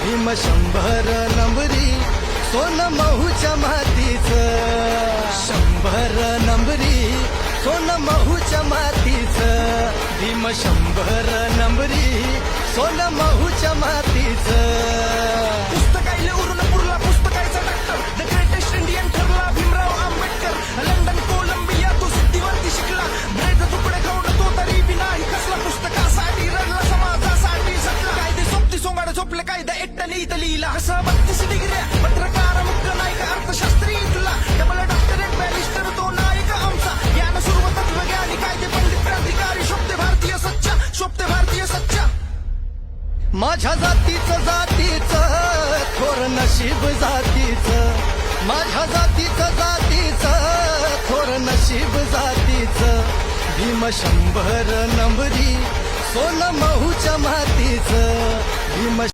भीम 100 नंबरी सोन महूच्या मातीचं, 100 नंबरी सोन महूच्या मातीचं, भीम 100 नंबरी सोन महूच्या मातीचं. पुस्तकाईले उरून पुरला पुस्तकायचा डॉक्टर, द ग्रेटेस्ट इंडियन ठरला भीमराव आंबेडकर. लंडन कोलंबिया तो सिद्धीवरती शिकला, ब्रेड तुकडे खाऊन तो तरी बी नाही कसला. पुस्तकासाठी रडला समाजासाठी झटला, कायदे सोबती सोंगाड झोपले कायदा एकट्याने इथं लिहिला. असं 32 डिग्र्या पत्रकार मुक्त नायक अर्थशास्त्री इथला, डबल डॉक्टरेट बॅरिस्टर तो नायक आमचा. ज्ञान सुरुव तत्वज्ञानी कायदे पंडित क्रांतिकारी, शोभते भारतीय सच्चा, शोभते भारतीय सच्चा. माझ्या जातीचं थोर नशीब जातीचं, माझ्या जातीचं थोर नशीब जातीचं. भीम 100 नंबरी सोन महूच्या मातीचं, भीम